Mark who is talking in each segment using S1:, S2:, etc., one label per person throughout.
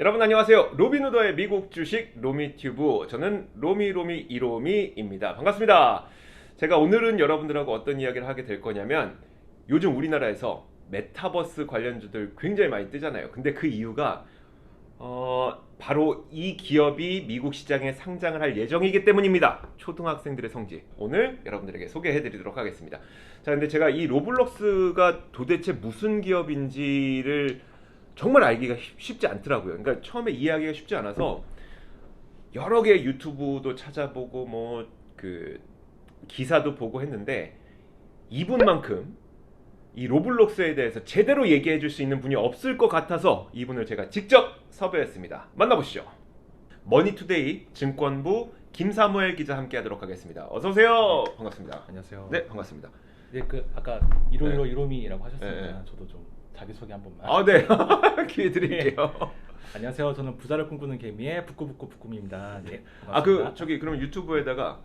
S1: 여러분 안녕하세요. 로빈후더의 미국 주식 로미튜브, 저는 로미로미 이로미입니다. 반갑습니다. 제가 오늘은 여러분들하고 어떤 이야기를 하게 될 거냐면, 요즘 우리나라에서 메타버스 관련주들 굉장히 많이 뜨잖아요. 근데 그 이유가 바로 이 기업이 미국 시장에 상장을 할 예정이기 때문입니다. 초등학생들의 성지, 오늘 여러분들에게 소개해 드리도록 하겠습니다. 자, 근데 제가 이 로블록스가 도대체 무슨 기업인지를 정말 알기가 쉽지 않더라고요. 그러니까 처음에 이해하기가 쉽지 않아서 여러 개 유튜브도 찾아보고 뭐 그 기사도 보고 했는데, 이분만큼 이 로블록스에 대해서 제대로 얘기해 줄 수 있는 분이 없을 것 같아서 이분을 제가 직접 섭외했습니다. 만나보시죠. 머니투데이 증권부 김사무엘 기자 함께 하도록 하겠습니다. 어서 오세요. 반갑습니다.
S2: 안녕하세요.
S1: 네, 반갑습니다.
S2: 네, 그 아까 이로미라고 하셨으니까 저도 좀 자기소개 한 번만.
S1: 아, 네. 기회 드릴게요.
S2: 안녕하세요. 저는 부자를 꿈꾸는 개미의 부꾸부꾸부꾸미입니다. 네,
S1: 아,
S2: 반갑습니다.
S1: 저기 그럼 유튜브에다가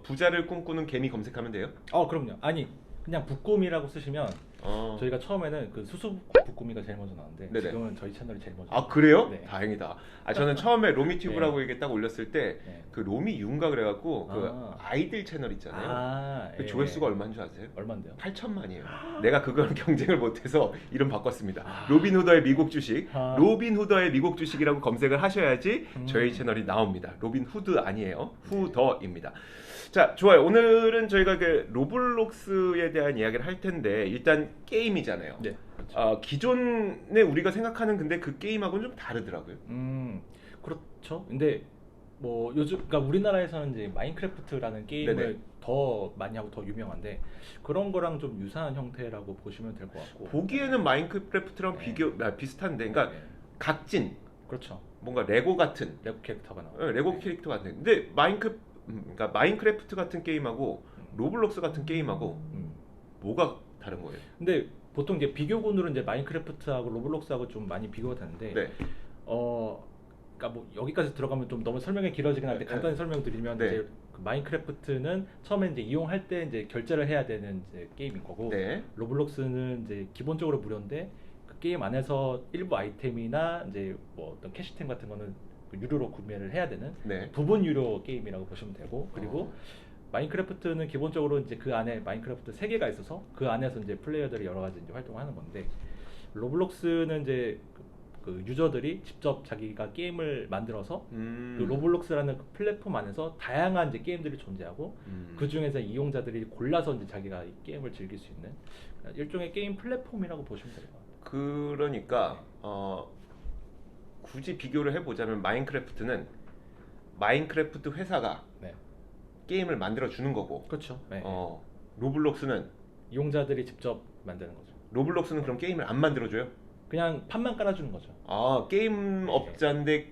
S1: 부자를 꿈꾸는 개미 검색하면 돼요?
S2: 그럼요. 아니, 그냥 부꾸미라고 쓰시면
S1: 어.
S2: 저희가 처음에는 그 수수 부꾸미가 제일 먼저 나왔는데
S1: 네네.
S2: 지금은 저희 채널이 제일 먼저.
S1: 아, 그래요?
S2: 네.
S1: 다행이다. 아, 저는 처음에 로미튜브라고 이게 딱 올렸을 때
S2: 네.
S1: 그 로미윤가 그래갖고 그
S2: 아.
S1: 아이들 채널 있잖아요. 그
S2: 예.
S1: 조회수가 얼마인 줄 아세요?
S2: 얼마인데요?
S1: 8천만이에요. 내가 그걸 경쟁을 못해서 이름 바꿨습니다.
S2: 아.
S1: 로빈후더의 미국 주식,
S2: 아.
S1: 로빈후더의 미국 주식이라고 검색을 하셔야지
S2: 음.
S1: 저희 채널이 나옵니다. 로빈후드 아니에요. 후더입니다. 자, 좋아요. 오늘은 저희가 그 로블록스에 대한 이야기를 할 텐데, 일단 게임이잖아요.
S2: 네. 그렇죠.
S1: 기존에 우리가 생각하는 근데 그 게임하고는 좀 다르더라고요.
S2: 그렇죠. 근데 뭐 요즘 그러니까 우리나라에서는 이제 마인크래프트라는 게임을
S1: 네네.
S2: 더 많이 하고 더 유명한데 그런 거랑 좀 유사한 형태라고 보시면 될 것 같고.
S1: 보기에는 마인크래프트랑
S2: 네.
S1: 비슷한데, 그러니까
S2: 네.
S1: 각진,
S2: 그렇죠.
S1: 뭔가 레고 같은,
S2: 레고 캐릭터가 나와.
S1: 레고 캐릭터 같은. 근데 그러니까 마인크래프트 같은 게임하고 로블록스 같은 게임하고
S2: 음.
S1: 뭐가 다른 거예요?
S2: 근데 보통 이제 비교군으로 이제 마인크래프트하고 로블록스하고 좀 많이 비교가 되는데
S1: 네.
S2: 그러니까 뭐 여기까지 들어가면 좀 너무 설명이 길어지긴 한데
S1: 네.
S2: 간단히 설명드리면
S1: 네.
S2: 이제 그 마인크래프트는 처음에 이제 이용할 때 이제 결제를 해야 되는 이제 게임인 거고,
S1: 네.
S2: 로블록스는 이제 기본적으로 무료인데 그 게임 안에서 일부 아이템이나 이제 뭐 어떤 캐시템 같은 거는 그 유료로 구매를 해야 되는
S1: 네.
S2: 부분 유료 게임이라고 보시면 되고, 그리고 마인크래프트는 기본적으로 이제 그 안에 마인크래프트 세계가 있어서 그 안에서 이제 플레이어들이 여러 가지 이제 활동을 하는 건데, 로블록스는 이제 그 유저들이 직접 자기가 게임을 만들어서 그 로블록스라는 그 플랫폼 안에서 다양한 이제 게임들이 존재하고 그 중에서 이용자들이 골라서 이제 자기가 이 게임을 즐길 수 있는 일종의 게임 플랫폼이라고 보시면 될 것 같아요.
S1: 그러니까 굳이 비교를 해보자면 마인크래프트는 마인크래프트 회사가
S2: 네.
S1: 게임을 만들어 주는 거고,
S2: 그렇죠. 네.
S1: 로블록스는
S2: 이용자들이 직접 만드는 거죠.
S1: 그럼 게임을 안 만들어 줘요?
S2: 그냥 판만 깔아주는 거죠.
S1: 게임 업자인데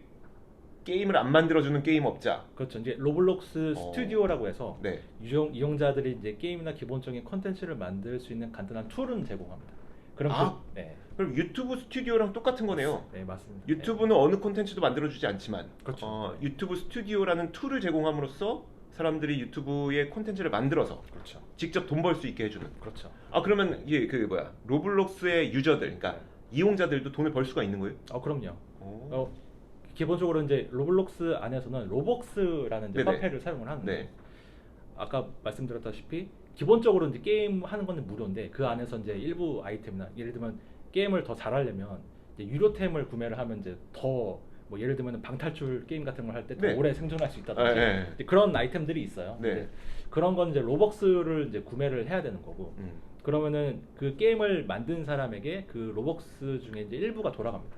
S1: 게임을 안 만들어 주는 게임 업자.
S2: 그렇죠. 이제 로블록스 스튜디오라고 해서
S1: 네.
S2: 이용자들이 이제 게임이나 기본적인 컨텐츠를 만들 수 있는 간단한 툴은 제공합니다. 그럼 네.
S1: 그럼 유튜브 스튜디오랑 똑같은 거네요.
S2: 네, 맞습니다.
S1: 유튜브는 어느 콘텐츠도 만들어주지 않지만,
S2: 그렇죠.
S1: 유튜브 스튜디오라는 툴을 제공함으로써 사람들이 유튜브에 콘텐츠를 만들어서
S2: 그렇죠.
S1: 직접 돈 벌 수 있게 해주는.
S2: 그렇죠.
S1: 그러면 이게 그 뭐야, 로블록스의 유저들, 그러니까 이용자들도 돈을 벌 수가 있는 거예요?
S2: 그럼요. 기본적으로 이제 로블록스 안에서는 로벅스라는 이제
S1: 네네.
S2: 화폐를 사용을 하는데,
S1: 네.
S2: 아까 말씀드렸다시피 기본적으로 이제 게임 하는 거는 무료인데 그 안에서 이제 일부 아이템이나 예를 들면 게임을 더 잘하려면 이제 유료템을 구매를 하면 이제 더 뭐 예를 들면 방탈출 게임 같은 걸 할 때 더
S1: 네.
S2: 오래 생존할 수 있다든지
S1: 네.
S2: 이제 그런 아이템들이 있어요.
S1: 네.
S2: 근데 그런 건 이제 로벅스를 이제 구매를 해야 되는 거고, 그러면은 그 게임을 만든 사람에게 그 로벅스 중에 이제 일부가 돌아갑니다.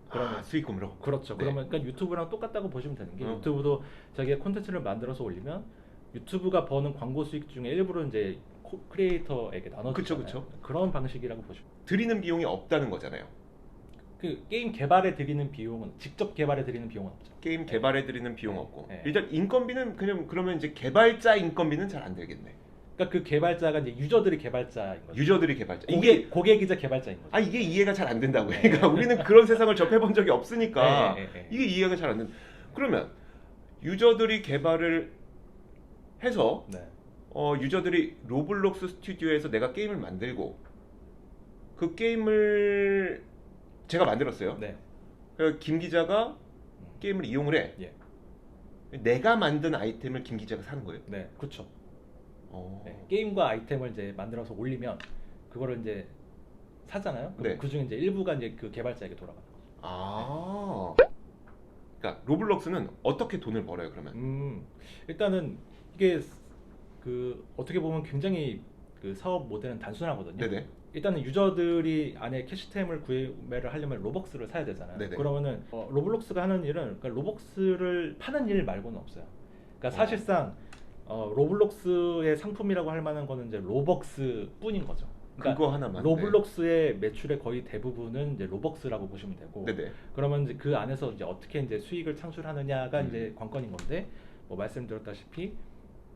S2: 그러면
S1: 수익금으로.
S2: 그렇죠.
S1: 네.
S2: 그러면 그러니까 유튜브랑 똑같다고 보시면 되는 게,
S1: 어.
S2: 유튜브도 자기가 콘텐츠를 만들어서 올리면 유튜브가 버는 광고 수익 중에 일부를 이제 크리에이터에게 나눠주잖아요.
S1: 그쵸.
S2: 그런 방식이라고 보시면.
S1: 드리는 비용이 없다는 거잖아요.
S2: 그 게임 개발에 들이는 비용은, 직접 개발에 들이는 비용은 없죠.
S1: 게임 개발에 드리는 비용 없고.
S2: 네.
S1: 일단 인건비는 그러면 이제 개발자 인건비는 잘 안 들겠네.
S2: 그러니까 그 개발자가 이제 유저들이 개발자인 거죠.
S1: 유저들이 개발자.
S2: 고객이자 개발자인 거죠.
S1: 이게 이해가 잘 안 된다고요. 그러니까 우리는 그런 세상을 접해본 적이 없으니까
S2: 네.
S1: 이게 이해가 잘 안 된다. 그러면 유저들이 개발을 해서
S2: 네.
S1: 유저들이 로블록스 스튜디오에서 내가 게임을 만들고 그 게임을 제가 만들었어요.
S2: 네.
S1: 그러니까 김 기자가 게임을 이용을 해.
S2: 예.
S1: 내가 만든 아이템을 김 기자가 사는 거예요?
S2: 네, 그렇죠.
S1: 어.
S2: 네, 게임과 아이템을 이제 만들어서 올리면 그거를 이제 사잖아요. 그럼
S1: 네.
S2: 그 중에 이제 일부가 이제 그 개발자에게 돌아가는 거죠.
S1: 아. 그러니까 로블록스는 어떻게 돈을 벌어요, 그러면?
S2: 일단은 이게 그 어떻게 보면 굉장히 그 사업 모델은 단순하거든요.
S1: 네네.
S2: 일단은 유저들이 안에 캐시템을 구매를 하려면 로벅스를 사야 되잖아요.
S1: 네네.
S2: 그러면은 로블록스가 하는 일은 그러니까 로벅스를 파는 일 말고는 없어요. 그러니까 사실상 로블록스의 상품이라고 할 만한 거는 이제 로벅스 뿐인 거죠. 그러니까
S1: 그거 하나만.
S2: 로블록스의 매출의 거의 대부분은 이제 로벅스라고 보시면 되고,
S1: 네네.
S2: 그러면 이제 그 안에서 이제 어떻게 이제 수익을 창출하느냐가
S1: 음.
S2: 이제 관건인 건데, 뭐 말씀드렸다시피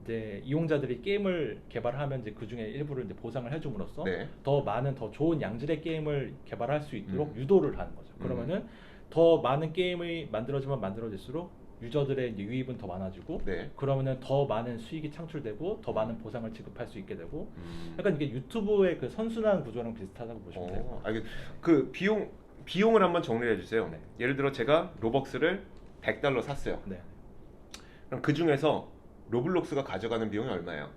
S2: 이제 이용자들이 게임을 개발하면 이제 그 중에 일부를 이제 보상을 해줌으로써
S1: 네.
S2: 더 많은 더 좋은 양질의 게임을 개발할 수 있도록
S1: 음.
S2: 유도를 하는 거죠. 그러면은 더 많은 게임이 만들어지면 만들어질수록 유저들의 이제 유입은 더 많아지고,
S1: 네.
S2: 그러면은 더 많은 수익이 창출되고 더 많은 보상을 지급할 수 있게 되고,
S1: 음.
S2: 약간 이게 유튜브의 그 선순환 구조랑 비슷하다고 보시면 돼요.
S1: 그 비용을 한번 정리해 주세요.
S2: 네.
S1: 예를 들어 제가 로벅스를 $100 샀어요.
S2: 네.
S1: 그럼 그 중에서 로블록스가 가져가는 비용이 얼마예요?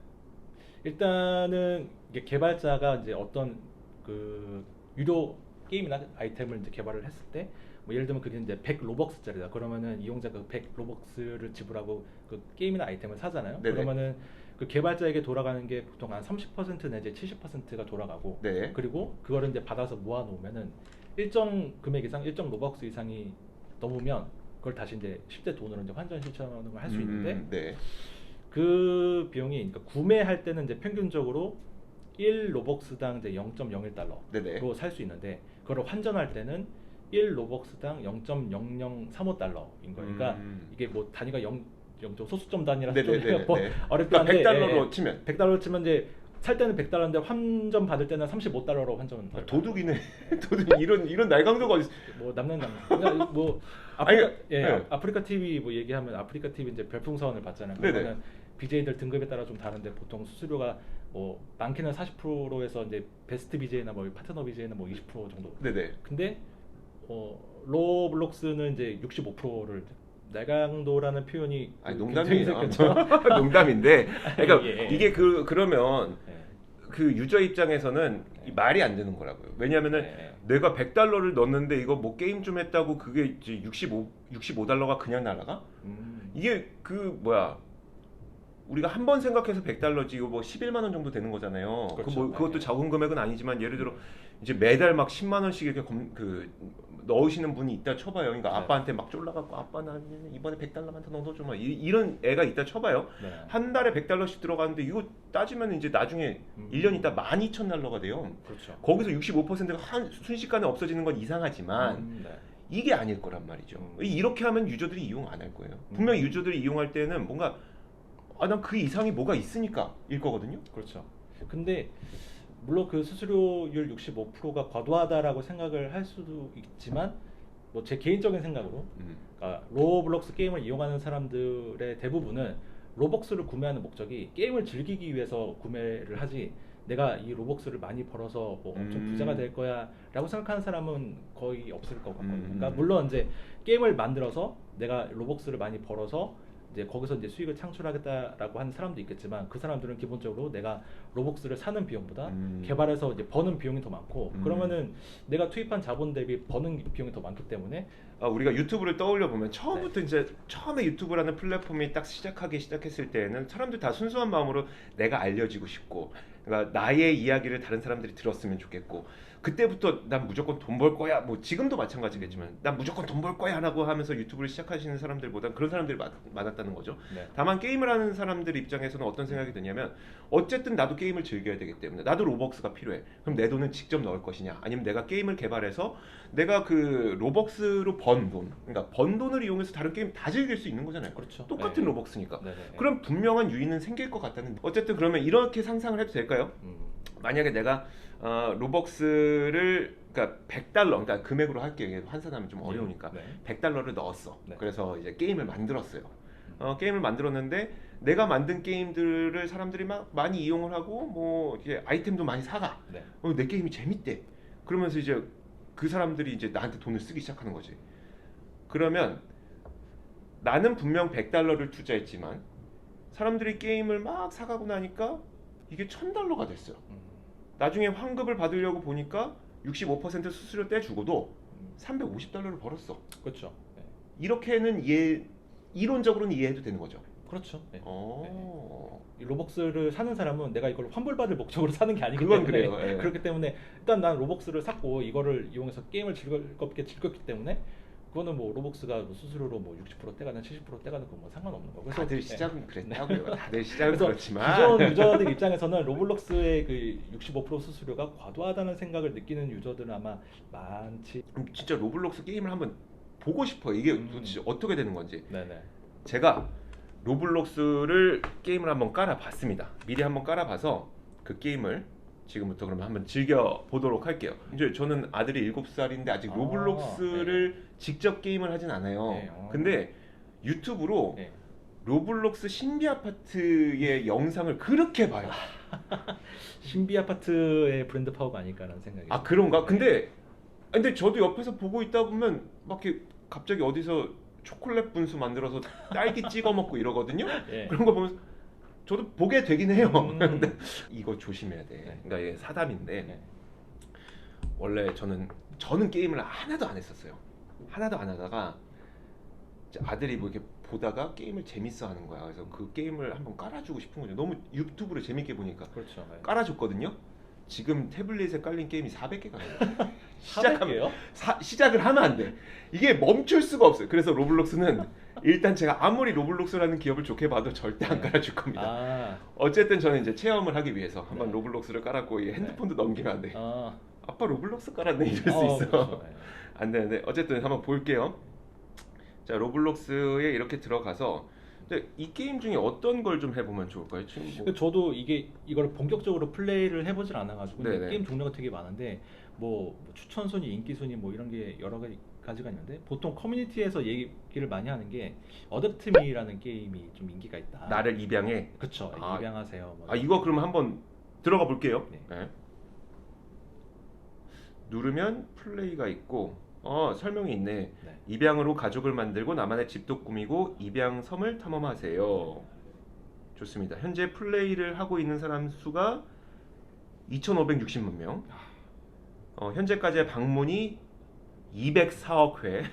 S2: 일단은 이게 개발자가 이제 어떤 그 유료 게임이나 아이템을 이제 개발을 했을 때, 뭐 예를 들면 그게 이제 100 로벅스짜리다. 그러면은 이용자가 100 로벅스를 지불하고 그 게임이나 아이템을 사잖아요.
S1: 네네.
S2: 그러면은 그 개발자에게 돌아가는 게 보통 한 30% 내지 70%가 돌아가고,
S1: 네.
S2: 그리고 그거를 이제 받아서 모아 놓으면은 일정 금액 이상, 일정 로벅스 이상이 넘으면 그걸 다시 이제 실제 돈으로 이제 환전 신청을 할 수 있는데,
S1: 네.
S2: 그 비용이, 그러니까 구매할 때는 이제 평균적으로 1 로벅스당 이제 0.01달러로
S1: 네네.
S2: 살 수 있는데, 그걸 환전할 때는 1 로벅스당 0.0035달러인 거예요. 그러니까 이게 뭐 단위가 0 소수점 단위라서 좀
S1: 네네네.
S2: 뭐
S1: 네.
S2: 어렵긴
S1: 그러니까
S2: 한데,
S1: 100달러로 치면
S2: 100달러로 치면 이제 살 때는 100달러인데 환전 받을 때는 35달러로 환전.
S1: 도둑이네. 도둑 이런 날강도가 어디 있어?
S2: 뭐 남는 그냥 뭐
S1: 아니,
S2: 아프리카
S1: 네.
S2: 아프리카 TV 뭐 얘기하면 아프리카 TV 이제 별풍선을 받잖아요.
S1: 네네.
S2: 그러면 BJ들 등급에 따라 좀 다른데 보통 수수료가 뭐 많게는 40%에서 이제 베스트 BJ나 뭐 파트너 BJ는 뭐 20% 정도.
S1: 네네.
S2: 근데 로블록스는 이제 65%를, 날강도라는 표현이
S1: 아니
S2: 굉장히
S1: 농담이에요.
S2: 그렇죠?
S1: 농담인데, 그러니까
S2: 예.
S1: 이게 그러면
S2: 예.
S1: 그 유저 입장에서는 이 말이 안 되는 거라고요. 왜냐면은
S2: 예.
S1: 내가 $100를 넣었는데 이거 뭐 게임 좀 했다고 그게 이제 65달러가 그냥 날아가? 이게 그 뭐야? 우리가 한 번 생각해서 $100지 이거 뭐 11만 원 정도 되는 거잖아요.
S2: 그렇죠.
S1: 그것도
S2: 네.
S1: 적은 금액은 아니지만 예를 들어 이제 매달 막 10만 원씩 이렇게 넣으시는 분이 있다 쳐봐요. 그러니까
S2: 네.
S1: 아빠한테 막 쫄라갖고 아빠 나 이번에 $100만 더 넣어줘 막 이런 애가 있다 쳐봐요.
S2: 네.
S1: 한 달에 $100씩 들어가는데 이거 따지면 이제 나중에 1년 있다 12,000달러가 돼요.
S2: 그렇죠.
S1: 거기서 65%가 순식간에 없어지는 건 이상하지만
S2: 네.
S1: 이게 아닐 거란 말이죠. 이렇게 하면 유저들이 이용 안 할 거예요. 분명히 유저들이 이용할 때는 뭔가 난 그 이상이 뭐가 있으니까 일 거거든요.
S2: 그렇죠. 근데 물론 그 수수료율 65%가 과도하다라고 생각을 할 수도 있지만, 뭐 제 개인적인 생각으로, 그러니까 로블록스 게임을 이용하는 사람들의 대부분은 로벅스를 구매하는 목적이 게임을 즐기기 위해서 구매를 하지, 내가 이 로벅스를 많이 벌어서 뭐 엄청 부자가 될 거야라고 생각하는 사람은 거의 없을 것 같거든요. 그러니까 물론 이제 게임을 만들어서 내가 로벅스를 많이 벌어서 이제 거기서 이제 수익을 창출하겠다라고 하는 사람도 있겠지만, 그 사람들은 기본적으로 내가 로벅스를 사는 비용보다 개발해서 이제 버는 비용이 더 많고, 그러면은 내가 투입한 자본 대비 버는 비용이 더 많기 때문에,
S1: 우리가 유튜브를 떠올려 보면 처음부터 이제 처음에 유튜브라는 플랫폼이 딱 시작했을 때는 사람들 다 순수한 마음으로 내가 알려지고 싶고, 그러니까 나의 이야기를 다른 사람들이 들었으면 좋겠고, 그때부터 난 무조건 돈 벌 거야, 뭐 지금도 마찬가지겠지만 난 무조건 돈 벌 거야 라고 하면서 유튜브를 시작하시는 사람들보다 그런 사람들이 많았다는 거죠.
S2: 네.
S1: 다만 게임을 하는 사람들 입장에서는 어떤 생각이 드냐면, 어쨌든 나도 게임을 즐겨야 되기 때문에 나도 로벅스가 필요해. 그럼 내 돈은 직접 넣을 것이냐, 아니면 내가 게임을 개발해서 내가 그 로벅스로 번 돈, 그러니까 번 돈을 이용해서 다른 게임 다 즐길 수 있는 거잖아요.
S2: 그렇죠.
S1: 똑같은
S2: 네.
S1: 로벅스니까.
S2: 네네.
S1: 그럼 분명한 유인은 생길 것 같다는. 어쨌든 그러면 이렇게 상상을 해도 될까요? 만약에 내가 로벅스를, 그러니까 $100, 그러니까 금액으로 할게요. 환산하면 좀 어려우니까.
S2: 네.
S1: $100를 넣었어.
S2: 네.
S1: 그래서 이제 게임을 만들었어요. 게임을 만들었는데 내가 만든 게임들을 사람들이 막 많이 이용을 하고 뭐 이게 아이템도 많이 사가.
S2: 네.
S1: 내 게임이 재밌대. 그러면서 이제 그 사람들이 이제 나한테 돈을 쓰기 시작하는 거지. 그러면 나는 분명 100달러를 투자했지만 사람들이 게임을 막 사가고 나니까 이게 1000달러가 됐어요. 나중에 환급을 받으려고 보니까 65% 수수료 떼주고도 350달러를 벌었어.
S2: 그렇죠. 네.
S1: 이렇게는 이론적으로는 이해해도 되는 거죠.
S2: 그렇죠. 네.
S1: 어.
S2: 이 로벅스를 사는 사람은 내가 이걸 환불받을 목적으로 사는 게 아니기
S1: 그건
S2: 때문에
S1: 그래요. 예.
S2: 그렇기 때문에 일단 난 로벅스를 샀고 이거를 이용해서 게임을 즐겁게 즐겼기 때문에 그거는 뭐 로벅스가 뭐 수수료로 뭐 60% 떼가는 70% 떼가는 건 뭐 상관없는 거고. 그래서
S1: 다들 시작은 그랬다고요. 다들 시작은
S2: 그래서
S1: 그렇지만
S2: 기존 유저들 입장에서는 로블록스의 그 65% 수수료가 과도하다는 생각을 느끼는 유저들은 아마 많지.
S1: 진짜 로블록스 게임을 한번 보고 싶어요. 이게
S2: 음.
S1: 도대체 어떻게 되는 건지.
S2: 네네.
S1: 제가 로블록스를 게임을 한번 깔아봤습니다. 미리 한번 깔아봐서 그 게임을 지금부터 그러면 한번 즐겨 보도록 할게요. 이제 저는 아들이 7살인데 아직
S2: 아,
S1: 로블록스를 직접 게임을 하진 않아요.
S2: 네,
S1: 근데 유튜브로
S2: 네.
S1: 로블록스 신비 아파트의 영상을 그렇게 봐요.
S2: 신비 아파트의 브랜드 파워가 아닐까라는 생각이.
S1: 아 그런가?
S2: 네.
S1: 근데 저도 옆에서 보고 있다 보면 막 이렇게 갑자기 어디서 초콜릿 분수 만들어서 딸기 찍어 먹고 이러거든요.
S2: 예.
S1: 그런 거 보면서 저도 보게 되긴 해요.
S2: 음.
S1: 근데 이거 조심해야 돼.
S2: 네.
S1: 그러니까 이게 사담인데
S2: 네.
S1: 원래 저는 게임을 하나도 안 했었어요. 하나도 안 하다가 이제 아들이 뭐 이렇게 보다가 게임을 재밌어 하는 거야. 그래서 그 게임을 한번 깔아주고 싶은 거죠. 너무 유튜브를 재밌게 보니까
S2: 그렇죠. 네.
S1: 깔아줬거든요. 지금 태블릿에 깔린 게임이 400개가 나요.
S2: 400개요?
S1: 시작을 하면 안 돼. 이게 멈출 수가 없어요. 그래서 로블록스는 일단 제가 아무리 로블록스라는 기업을 좋게 봐도 절대 안 깔아줄 겁니다.
S2: 아.
S1: 어쨌든 저는 이제 체험을 하기 위해서 한번
S2: 네.
S1: 로블록스를 깔았고 이 핸드폰도 넘기면 안 돼.
S2: 아.
S1: 아빠 로블록스 깔았네 이럴 수 있어.
S2: 그렇죠. 네.
S1: 안 되는데 어쨌든 한번 볼게요. 자 로블록스에 이렇게 들어가서 근데 이 게임 중에 어떤 걸 좀 해보면 좋을까요? 지금 뭐
S2: 근데 저도 이걸 본격적으로 플레이를 해보질 않아가지고 근데
S1: 네네.
S2: 게임 종류가 되게 많은데 뭐 추천 순위, 인기 순위 뭐 이런 게 여러 가지가 있는데 보통 커뮤니티에서 얘기를 많이 하는 게 어댑트미라는 게임이 좀 인기가 있다.
S1: 나를 입양해.
S2: 그쵸.
S1: 아,
S2: 입양하세요. 뭐
S1: 아 이거 그러면 한번 들어가 볼게요.
S2: 네.
S1: 네. 누르면 플레이가 있고 설명이 있네.
S2: 네.
S1: 입양으로 가족을 만들고 나만의 집도 꾸미고 입양 섬을 탐험하세요. 좋습니다. 현재 플레이를 하고 있는 사람 수가 2,560만 명. 현재까지의 방문이 204억 회.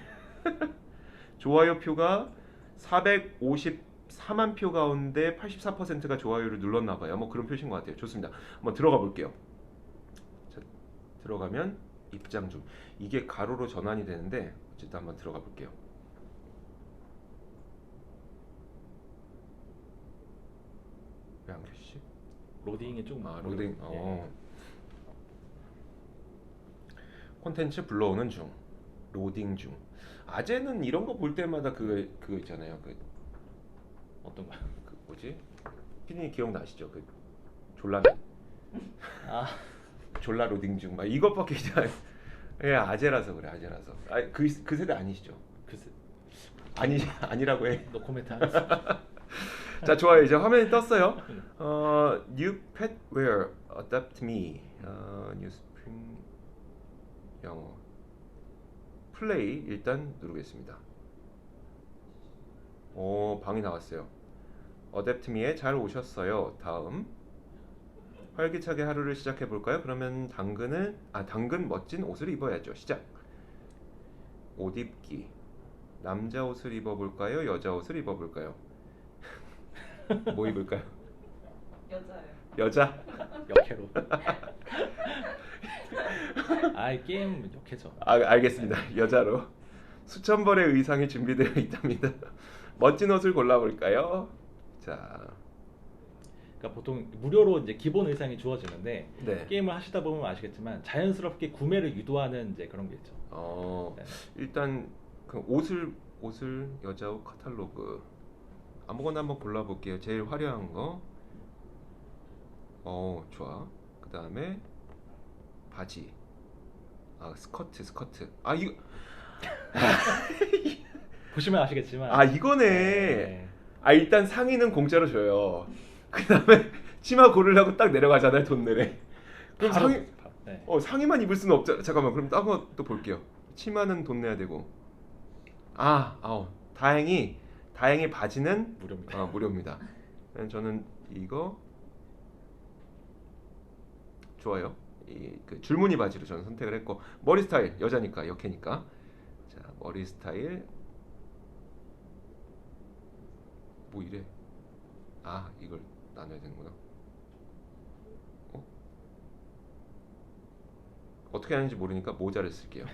S1: 좋아요 표가 454만 표 가운데 84%가 좋아요를 눌렀나 봐요. 뭐 그런 표시인 것 같아요. 좋습니다. 한번 들어가 볼게요. 자, 들어가면 입장 중. 이게 가로로 전환이 되는데 어쨌든 한번 들어가 볼게요. 왜 안 계시지?
S2: 로딩이 조금
S1: 로딩.
S2: 예.
S1: 콘텐츠 불러오는 중. 로딩 중. 아재는 이런 거 볼 때마다 그거 있잖아요.
S2: 어떤 거요?
S1: 그 뭐지? 피디님 기억나시죠? 그 졸라
S2: 아,
S1: 졸라 로딩 중. 막 이것밖에 잘. 예, 아재라서 그래. 아재라서. 그 세대 아니시죠?
S2: 글쎄,
S1: 아니라고 해.
S2: 노 코멘트 하겠습니다.
S1: 자, 좋아요. 이제 화면이 떴어요. New pet wear adapt me. New spring 영어. 플레이 일단 누르겠습니다. 방이 나왔어요. adapt me에 잘 오셨어요. 다음. 활기차게 하루를 시작해 볼까요? 그러면 당근 멋진 옷을 입어야죠. 시작. 옷 입기. 남자 옷을 입어 볼까요? 여자 옷을 입어 볼까요? 뭐 입을까요?
S3: 여자예요.
S1: 여자?
S2: 역해로. 아, 게임 역해죠.
S1: 알겠습니다. 여자로. 수천 벌의 의상이 준비되어 있답니다. 멋진 옷을 골라볼까요? 자,
S2: 그러니까 보통 무료로 이제 기본 의상이 주어지는데
S1: 네.
S2: 게임을 하시다 보면 아시겠지만 자연스럽게 구매를 유도하는 이제 그런 게 있죠. 네.
S1: 일단 그 옷을 여자 옷 카탈로그 아무거나 한번 골라볼게요. 제일 화려한 거. 좋아. 그 다음에 바지. 스커트. 이거.
S2: 보시면 아시겠지만
S1: 이거네.
S2: 네.
S1: 일단 상의는 공짜로 줘요. 그 다음에 치마 고르려고 딱 내려가잖아요. 돈 내래. 그럼
S2: 바로,
S1: 상의
S2: 네.
S1: 상의만 입을 수는 없잖아. 잠깐만. 그럼 딴 것도 볼게요. 치마는 돈 내야 되고. 다행히 바지는
S2: 무료입니다.
S1: 무료입니다. 저는 이거 좋아요. 그 줄무늬 바지로 저는 선택을 했고, 머리 스타일 여자니까 역해니까. 자, 머리 스타일 뭐 이래? 이걸 나눠야 되는구나. 어떻게 하는지 모르니까 모자를 쓸게요.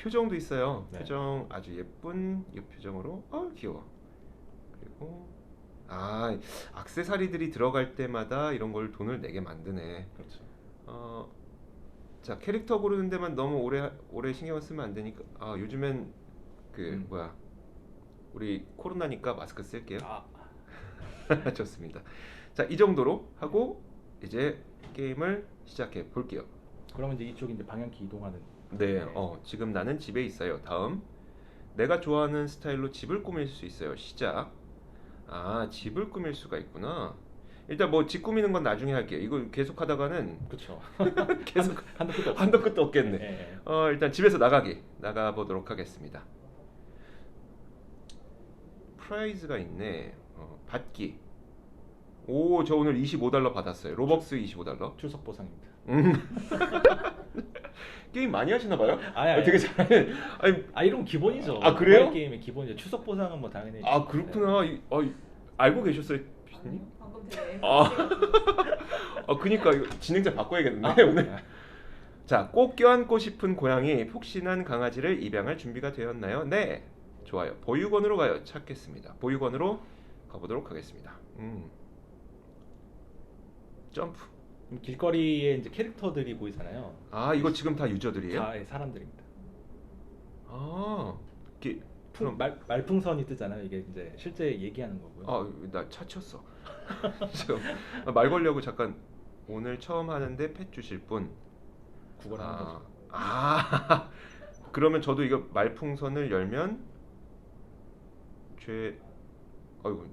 S1: 표정도 있어요.
S2: 네.
S1: 표정 아주 예쁜 이 표정으로. 귀여워. 그리고 액세서리들이 들어갈 때마다 이런 걸 돈을 내게 만드네.
S2: 그렇죠.
S1: 자, 캐릭터 고르는 데만 너무 오래 신경을 쓰면 안 되니까. 요즘엔 우리 코로나니까 마스크 쓸게요. 좋습니다. 자, 이 정도로 하고 이제 게임을 시작해 볼게요.
S2: 그러면 이제 이쪽이 이제 방향키 이동하는.
S1: 네, 지금 나는 집에 있어요. 다음, 내가 좋아하는 스타일로 집을 꾸밀 수 있어요. 시작. 집을 꾸밀 수가 있구나. 일단 뭐 집 꾸미는 건 나중에 할게요. 이거 계속 하다가는
S2: 그렇죠.
S1: 계속
S2: 한도 끝도 없어요.
S1: 한도 끝도 없겠네.
S2: 네.
S1: 일단 집에서 나가 보도록 하겠습니다. 프라이즈가 있네. 받기. 저 오늘 $25 받았어요. 로벅스 $25.
S2: 출석 보상입니다.
S1: 게임 많이 하시나 봐요?
S2: 아니.
S1: 되게 잘해.
S2: 이런 기본이죠.
S1: 그래요?
S2: 모바일 게임의 기본이죠. 출석 보상은 뭐 당연히.
S1: 그렇구나. 알고 계셨어요, 피디님?
S3: 방금 되게
S1: 그니까 이거 진행자 바꿔야겠는데 오늘. 자, 꼭 껴안고 싶은 고양이, 푹신한 강아지를 입양할 준비가 되었나요? 네, 좋아요. 보육원으로 가요. 찾겠습니다. 보육원으로 가보도록 하겠습니다. 점프.
S2: 길거리에 이제 캐릭터들이 보이잖아요.
S1: 이거 지금 다 유저들이에요?
S2: 다 사람들입니다.
S1: 그럼
S2: 말풍선이 뜨잖아요. 이게 이제 실제 얘기하는 거고요.
S1: 나 차쳤어. 지금 말 걸려고 잠깐. 오늘 처음 하는데 펫 주실 분.
S2: 구걸하는 거죠.
S1: 그러면 저도 이거 말풍선을 열면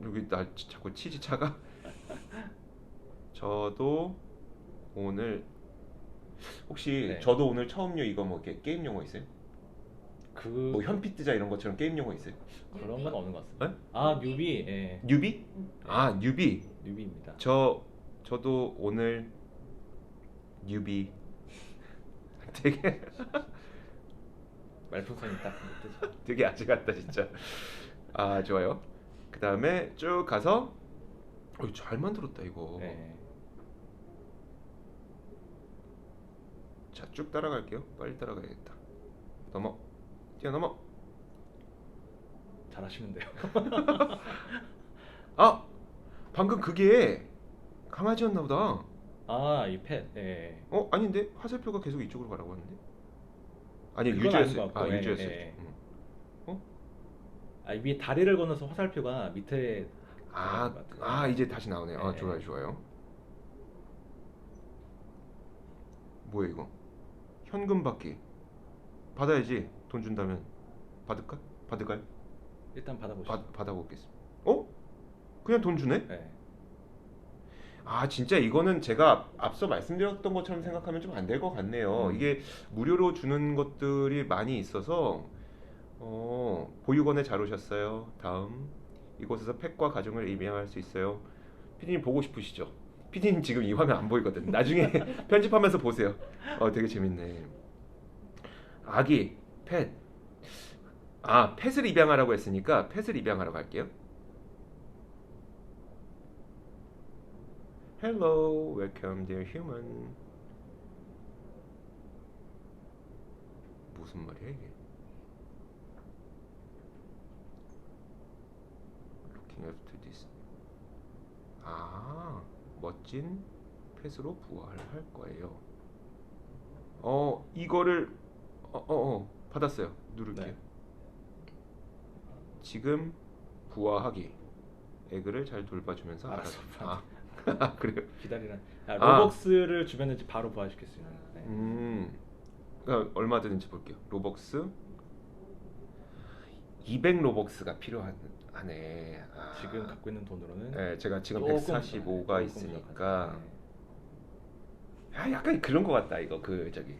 S1: 여기 나 자꾸 치즈 차가. 저도 오늘 혹시 저도 오늘 처음요 이거 뭐 이렇게 게임 용어 있어요? 뭐 현피 뜨자 이런 것처럼 게임 용어 있어요?
S2: 그런 건 없는 것 같습니다.
S1: 네?
S2: 뉴비. 예.
S1: 뉴비? 뉴비.
S2: 뉴비입니다.
S1: 저도 오늘 뉴비. 되게
S2: 말풍선이 딱 뜨죠.
S1: 되게 아재 같다 진짜. 좋아요. 그 다음에 쭉 가서 잘 만들었다 이거.
S2: 네.
S1: 자, 쭉 따라갈게요. 빨리 따라가야겠다. 뛰어넘어.
S2: 잘하시는데요.
S1: 방금 그게 강아지였나 보다.
S2: 이 펫. 예.
S1: 아닌데 화살표가 계속 이쪽으로 가라고 하는데. 아니,
S2: 그건
S1: 유저였어요.
S2: 아닌 것 같고,
S1: 유저였어요.
S2: 예. 위에 다리를 건너서 화살표가 밑에.
S1: 이제 다시 나오네요.
S2: 네.
S1: 좋아요. 뭐야 이거? 현금 받기. 받아야지. 돈 준다면. 받을까요?
S2: 일단 받아보시죠.
S1: 받아보겠습니다. 그냥 돈 주네?
S2: 네.
S1: 진짜 이거는 제가 앞서 말씀드렸던 것처럼 생각하면 좀 안 될 것 같네요. 이게 무료로 주는 것들이 많이 있어서. 보육원에 잘 오셨어요. 다음, 이곳에서 펫과 가정을 입양할 수 있어요. 피디님 보고 싶으시죠? 피디님 지금 이 화면 안 보이거든. 나중에 편집하면서 보세요. 되게 재밌네. 아기, 펫. 펫을 입양하라고 했으니까 펫을 입양하러 갈게요. Hello, welcome dear human. 무슨 말이야 이게? Looking up to this. 멋진 펫으로 부활할 거예요. 이거를 받았어요. 누를게요.
S2: 네.
S1: 지금 부화하기. 에그를 잘 돌봐주면서
S2: 알았어.
S1: 그래요?
S2: 기다리란. 로벅스를 주면은 이제 바로 부활시킬 수 있는. 네.
S1: 얼마 드는지 볼게요. 로벅스 200 로벅스가 필요하네.
S2: 지금 갖고 있는 돈으로는.
S1: 네, 제가 지금
S2: 조금
S1: 145가 있으니까.
S2: 네.
S1: 약간 그런 것 같다 이거. 저기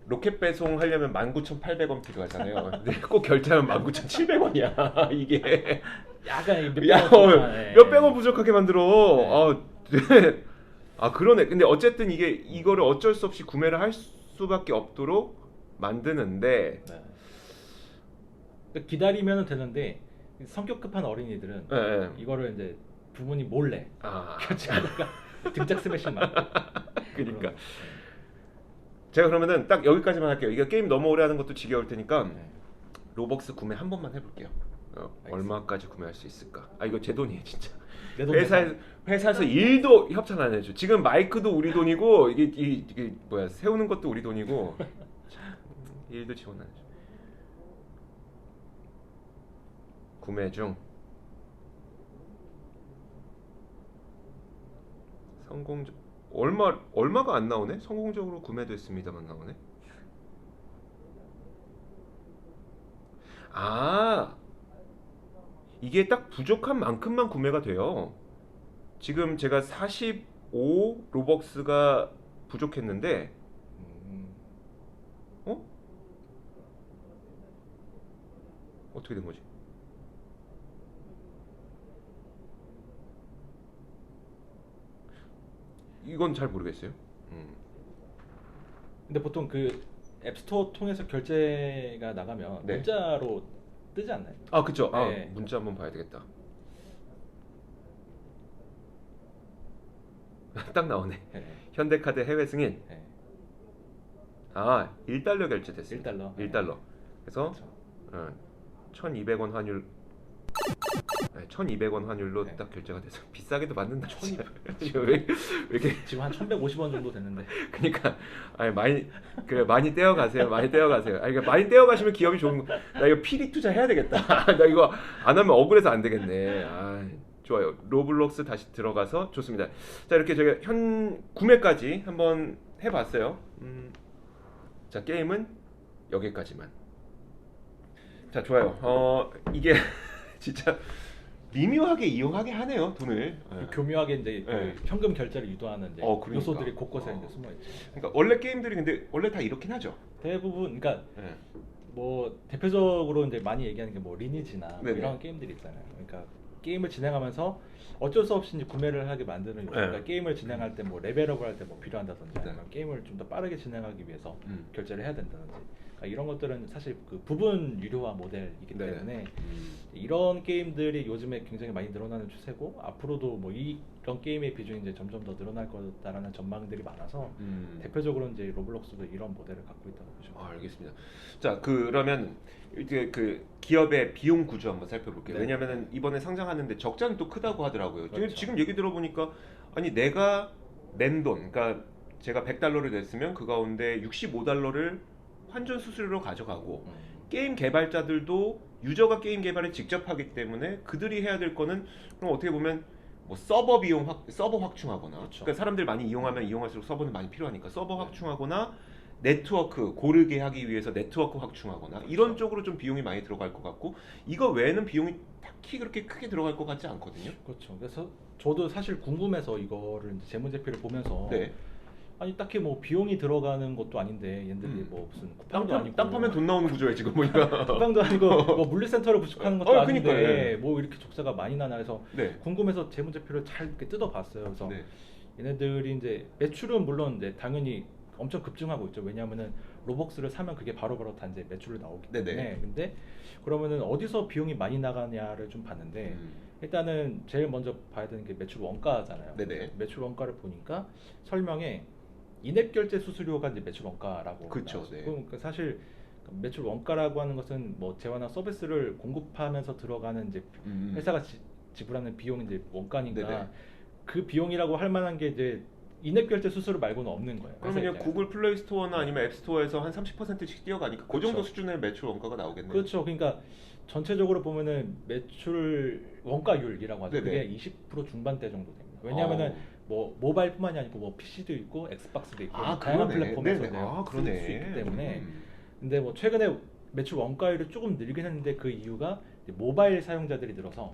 S1: 로켓 배송 하려면 19,800원 필요하잖아요. 근데 꼭 결제하면 19,700원이야. 이게
S2: 약간
S1: 야, 몇백 원 부족하게 만들어. 네. 아, 그러네. 근데 어쨌든 이거를 어쩔 수 없이 구매를 할 수밖에 없도록 만드는데
S2: 네. 그러니까 기다리면 되는데 성격 급한 어린이들은
S1: 네, 네.
S2: 이거를 이제 부모님 몰래
S1: 아,
S2: 결제하다가 등짝 스매싱 맞고.
S1: 그러니까
S2: 그런-
S1: 제가 그러면은 딱 여기까지만 할게요. 이게 게임 너무 오래 하는 것도 지겨울 테니까
S2: 네.
S1: 로벅스 구매 한 번만 해볼게요.
S2: 알겠습니다.
S1: 얼마까지 구매할 수 있을까? 아, 이거 제 돈이에요, 진짜.
S2: 내 돈
S1: 회사에서 일도 협찬 안 해줘. 지금 마이크도 우리 돈이고 이게 뭐야, 세우는 것도 우리 돈이고 참, 일도 지원 안 해줘. 구매 중. 성공적 얼마가 안 나오네? 성공적으로 구매됐습니다만 나오네. 아, 이게 딱 부족한 만큼만 구매가 돼요. 지금 제가 45 로벅스가 부족했는데, 어? 어떻게 된 거지? 이건 잘 모르겠어요.
S2: 근데 보통 그 앱스토어 통해서 결제가 나가면
S1: 네.
S2: 문자로 뜨지 않나요?
S1: 아, 그쵸. 아,
S2: 네.
S1: 문자 한번 봐야 되겠다. 딱 나오네.
S2: 네.
S1: 현대카드 해외 승인.
S2: 네.
S1: 아, 1달러 결제됐습니다.
S2: 1달러.
S1: 1달러. 그래서
S2: 그렇죠.
S1: 1,200원 환율. 네, 1,200원 환율로
S2: 네.
S1: 딱 결제가 돼서 비싸게도 받는다.
S2: 1200.
S1: 지금 왜 이렇게
S2: 지금 한 1,150원 정도 됐는데.
S1: 그러니까 아니 많이 떼어 가세요. 많이 떼어 가세요. 아니, 그러니까 많이 떼어 가시면 기업이 좋은 거. 나 이거 PD 투자 해야 되겠다. 나 이거 안 하면 억울해서 안 되겠네. 아, 좋아요. 로블록스 다시 들어가서 좋습니다. 자, 이렇게 저희가 현 구매까지 한번 해봤어요. 자, 게임은 여기까지만. 자, 좋아요. 이게 진짜 미묘하게 이용하게 하네요, 돈을.
S2: 교묘하게 이제
S1: 네.
S2: 그 현금 결제를 유도하는 이제
S1: 그러니까.
S2: 요소들이 곳곳에 이제 숨어 있죠.
S1: 그러니까 원래 게임들이 근데 원래 다 이렇긴 하죠.
S2: 대부분 그러니까
S1: 네.
S2: 뭐 대표적으로 이제 많이 얘기하는 게 뭐 리니지나 뭐
S1: 네네.
S2: 이런 게임들이 있잖아요. 그러니까 게임을 진행하면서 어쩔 수 없이 이제 구매를 하게 만드는 요소. 그러니까
S1: 네.
S2: 게임을 진행할 때 뭐 레벨업을 할 때 뭐 필요한다든지
S1: 네.
S2: 아니면 게임을 좀 더 빠르게 진행하기 위해서
S1: 음.
S2: 결제를 해야 된다든지. 그러니까 이런 것들은 사실 그 부분 유료화 모델이기
S1: 네네.
S2: 때문에 이런 게임들이 요즘에 굉장히 많이 늘어나는 추세고 앞으로도 뭐 이런 게임의 비중이 이제 점점 더 늘어날 거다라는 전망들이 많아서 대표적으로 이제 로블록스도 이런 모델을 갖고 있다고 보시면 돼요.
S1: 알겠습니다. 자, 그러면 이제 그 기업의 비용 구조 한번 살펴볼게요.
S2: 네.
S1: 왜냐하면 이번에 상장하는데 적자는 또 크다고 하더라고요.
S2: 그렇죠.
S1: 지금 얘기 들어보니까 아니 내가 낸 돈, 그러니까 제가 100달러를 냈으면 그 가운데 65달러를 환전 수수료로 가져가고 게임 개발자들도 유저가 게임 개발을 직접 하기 때문에 그들이 해야 될 거는 그럼 어떻게 보면 뭐 서버 비용 서버 확충하거나
S2: 그렇죠.
S1: 그러니까 사람들 많이 이용하면 이용할수록 서버는 많이 필요하니까 서버 확충하거나 네트워크 고르게 하기 위해서 네트워크 확충하거나 이런 쪽으로 좀 비용이 많이 들어갈 것 같고 이거 외에는 비용이 딱히 그렇게 크게 들어갈 것 같지 않거든요.
S2: 그렇죠. 그래서 저도 사실 궁금해서 이거를 이제 재무제표를 보면서
S1: 네.
S2: 아니 딱히 뭐 비용이 들어가는 것도 아닌데 얘네들이 뭐 무슨 쿠팡도 아니고
S1: 땅 파면 돈 나오는 구조예요 지금 보니까.
S2: 쿠팡도 아니고 뭐 물류센터를 구축하는 것도 아닌데
S1: 그러니까요. 네.
S2: 뭐 이렇게 적자가 많이 나나 해서
S1: 네.
S2: 궁금해서 재무제표를 잘 이렇게 뜯어봤어요. 그래서
S1: 네.
S2: 얘네들이 이제 매출은 물론 이제 당연히 엄청 급증하고 있죠. 왜냐하면은 로벅스를 사면 그게 바로바로 다 이제 매출로 나오기 때문에.
S1: 네네.
S2: 근데 그러면은 어디서 비용이 많이 나가냐를 좀 봤는데 일단은 제일 먼저 봐야 되는 게 매출 원가잖아요.
S1: 네네.
S2: 매출 원가를 보니까 설명에 인앱 결제 수수료가 이제 매출 원가라고
S1: 그쵸,
S2: 나왔어요.
S1: 네.
S2: 그러니까 사실 매출 원가라고 하는 것은 뭐 재화나 서비스를 공급하면서 들어가는 이제 회사가 지불하는 비용이 이제 원가니까
S1: 네네.
S2: 그 비용이라고 할 만한 게 이제 인앱 결제 수수료 말고는 없는 거예요.
S1: 그러면
S2: 회사
S1: 그냥
S2: 입장에서.
S1: 구글 플레이 스토어나 아니면 앱 스토어에서 한 30%씩 뛰어가니까 그 정도
S2: 그렇죠.
S1: 수준의 매출 원가가 나오겠네요.
S2: 그렇죠. 그러니까 전체적으로 보면은 매출 원가율이라고 하죠.
S1: 네네.
S2: 그게 20% 중반대 정도 됩니다. 왜냐하면은 뭐 모바일뿐만이 아니고 뭐 PC도 있고 엑스박스도 있고 다양한
S1: 그러네.
S2: 플랫폼에서
S1: 네네.
S2: 쓸 수
S1: 그러네.
S2: 있기 때문에 근데 뭐 최근에 매출 원가율이 조금 늘긴 했는데 그 이유가 이제 모바일 사용자들이 늘어서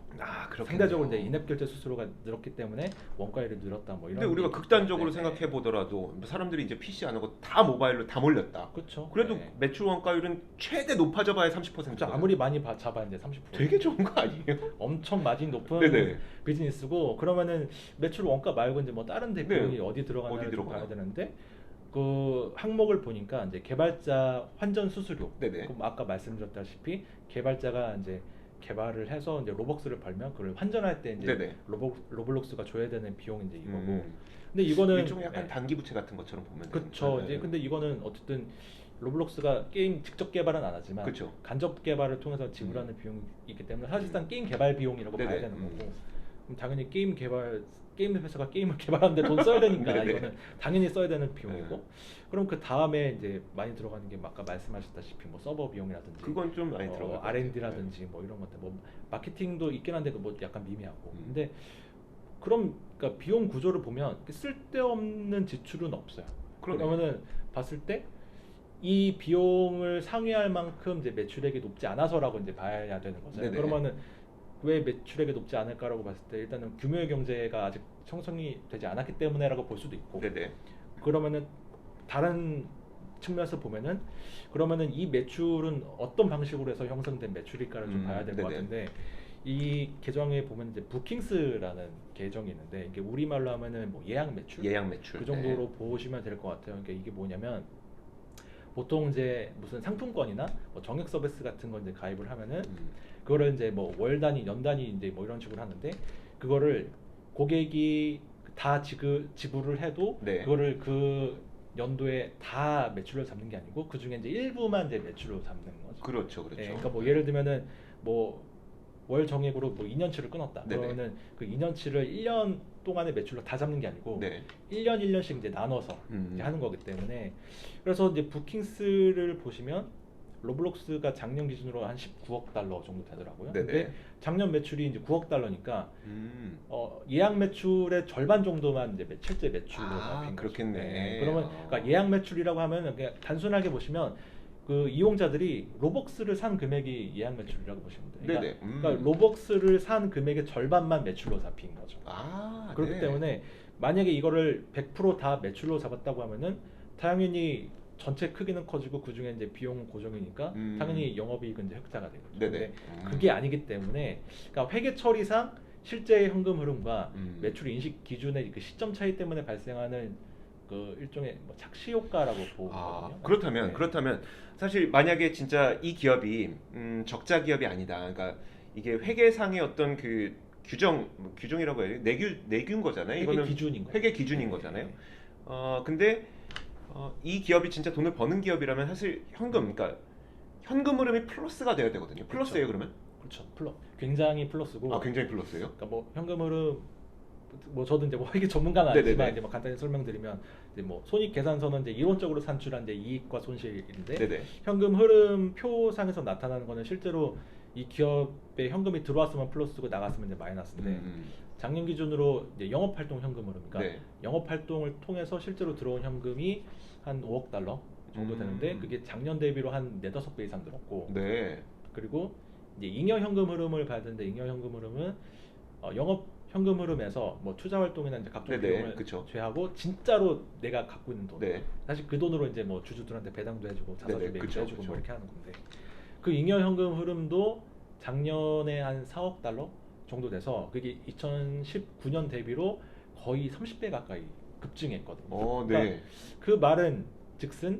S1: 그렇겠네요.
S2: 상대적으로 이제 인앱 결제 수수료가 늘었기 때문에 원가율이 늘었다 뭐 이런.
S1: 근데 우리가
S2: 얘기가
S1: 극단적으로
S2: 있는데,
S1: 생각해 보더라도 사람들이 이제 PC 안 하고 다 모바일로 다 몰렸다.
S2: 그렇죠.
S1: 그래도
S2: 네.
S1: 매출 원가율은 최대 높아져봐야 30%.
S2: 그렇죠. 아무리 많이 잡아 이제 30%.
S1: 되게 좋은 거 아니에요?
S2: 엄청 마진 높은
S1: 네네.
S2: 비즈니스고, 그러면은 매출 원가 말고 이제 뭐 다른 데 비용이
S1: 네.
S2: 어디
S1: 어디
S2: 들어가나 좀
S1: 들어가나?
S2: 봐야 되는데, 그 항목을 보니까 이제 개발자 환전 수수료.
S1: 네네.
S2: 그럼 아까 말씀드렸다시피 개발자가 이제 개발을 해서 이제 로벅스를 벌면 그걸 환전할 때 이제
S1: 네네.
S2: 로블록스가 줘야 되는 비용이 이제 이거고.
S1: 음.
S2: 근데 이거는
S1: 일종의 약간
S2: 네.
S1: 단기 부채 같은 것처럼 보면
S2: 그쵸.
S1: 되는.
S2: 이제 근데 이거는 어쨌든 로블록스가 게임 직접 개발은 안 하지만
S1: 그쵸.
S2: 간접 개발을 통해서 지불하는 비용이 있기 때문에 사실상 게임 개발 비용이라고
S1: 네네.
S2: 봐야 되는 거고, 그럼 당연히 게임 회사가 게임을 개발하는데 돈 써야 되니까
S1: 네네.
S2: 이거는 당연히 써야 되는 비용이고,
S1: 네.
S2: 그럼 그 다음에 이제 많이 들어가는 게 아까 말씀하셨다시피 뭐 서버 비용이라든지
S1: 그건 좀 많이 들어갈 것 같아요.
S2: R&D라든지 뭐 이런 것들, 뭐 마케팅도 있긴 한데 그 뭐 약간 미미하고. 근데 그러니까 비용 구조를 보면 쓸데없는 지출은 없어요.
S1: 그러네요.
S2: 그러면은 봤을 때 이 비용을 상회할 만큼 이제 매출액이 높지 않아서라고 이제 봐야 되는 거죠.
S1: 네네.
S2: 그러면은 왜 매출액이 높지 않을까라고 봤을 때 일단은 규모의 경제가 아직 형성이 되지 않았기 때문에라고 볼 수도 있고,
S1: 네네.
S2: 그러면은 다른 측면에서 보면은 그러면은 이 매출은 어떤 방식으로 해서 형성된 매출일까를 좀 봐야 될 것
S1: 네네.
S2: 같은데, 이 계정에 보면 이제 부킹스라는 계정이 있는데 이게 우리말로 하면은 뭐 예약 매출,
S1: 예약 매출.
S2: 그 정도로 보시면 될 것 같아요. 그러니까 이게 뭐냐면 보통 이제 무슨 상품권이나 뭐 정액 서비스 같은 거 이제 가입을 하면은 그거를 이제 뭐 월 단위, 년 단위 이제 뭐 이런 식으로 하는데, 그거를 고객이 다 지불을 해도
S1: 네.
S2: 그거를 그 연도에 다 매출로 잡는 게 아니고 그 중에 이제 일부만 이제 매출로 잡는 거죠.
S1: 그렇죠, 그렇죠.
S2: 네, 그러니까 뭐 예를 들면은 뭐 월 정액으로 뭐 2년치를 끊었다.
S1: 네네.
S2: 그러면은 그 2년치를 1년 동안의 매출로 다 잡는 게 아니고
S1: 네.
S2: 1년 1년씩 이제 나눠서 이제 하는 거기 때문에, 그래서 이제 부킹스를 보시면 로블록스가 작년 기준으로 한 19억 달러 정도 되더라고요.
S1: 네네.
S2: 근데 작년 매출이 이제 9억 달러니까
S1: 음.
S2: 예약 매출의 절반 정도만 이제 실제 매출로
S1: 아,
S2: 잡힌 거죠.
S1: 그렇겠네.
S2: 네, 그러면 그러니까 예약 매출이라고 하면 그냥 단순하게 보시면 그 이용자들이 로벅스를 산 금액이 예약 매출이라고 보시면 돼요. 그러니까,
S1: 네네.
S2: 그러니까 로벅스를 산 금액의 절반만 매출로 잡힌 거죠.
S1: 아,
S2: 그렇기
S1: 네.
S2: 때문에 만약에 이거를 100% 매출로 잡았다고 하면은 당연히 전체 크기는 커지고 그 중에 이제 비용은 고정이니까 당연히 영업이익은 이제 흑자가 되겠죠.
S1: 네네.
S2: 근데 그게 아니기 때문에, 그러니까 회계 처리상 실제 현금 흐름과 매출 인식 기준의 그 시점 차이 때문에 발생하는 그 일종의 뭐 착시 효과라고 보거든요.
S1: 그렇다면 사실 만약에 진짜 이 기업이 적자 기업이 아니다. 그러니까 이게 회계상의 어떤 그 규정이라고 해야 돼요. 내균 거잖아요.
S2: 회계
S1: 이거는
S2: 기준인 거예요.
S1: 회계 기준인 거잖아요. 근데 이 기업이 진짜 돈을 버는 기업이라면 사실 그러니까 현금 흐름이 플러스가 돼야 되거든요. 플러스예요, 그러면?
S2: 그렇죠. 굉장히 플러스고.
S1: 굉장히 플러스예요?
S2: 그러니까 뭐 현금 흐름, 뭐 저도 이제 뭐 회계 전문가는 아니지만
S1: 네네네.
S2: 이제 뭐 간단히 설명드리면 이제 뭐 손익 계산서는 이제 이론적으로 산출한 이제 이익과 손실인데,
S1: 네네.
S2: 현금 흐름 표상에서 나타나는 거는 실제로 이 기업에 현금이 들어왔으면 플러스고 나갔으면 이제 마이너스인데, 작년 기준으로 이제 영업 활동 현금 흐름, 그러니까
S1: 네.
S2: 영업 활동을 통해서 실제로 들어온 현금이 한 5억 달러 정도 되는데 그게 작년 대비로 한 4-5배 이상 늘었고,
S1: 네.
S2: 그리고 이제 잉여 현금 흐름을 봐야 되는데, 잉여 현금 흐름은 영업 현금 흐름에서 뭐 투자 활동이나 이제 각종
S1: 네네,
S2: 비용을
S1: 그쵸.
S2: 제하고 진짜로 내가 갖고 있는 돈,
S1: 네.
S2: 사실 그 돈으로 이제 뭐 주주들한테 배당도 해주고 자사주
S1: 네네,
S2: 매입도
S1: 그쵸,
S2: 해주고
S1: 그쵸.
S2: 뭐 이렇게 하는 건데, 그 잉여 현금 흐름도 작년에 한 4억 달러 정도 돼서 그게 2019년 대비로 거의 30배 가까이 급증했거든요.
S1: 네.
S2: 그러니까 그 말은 즉슨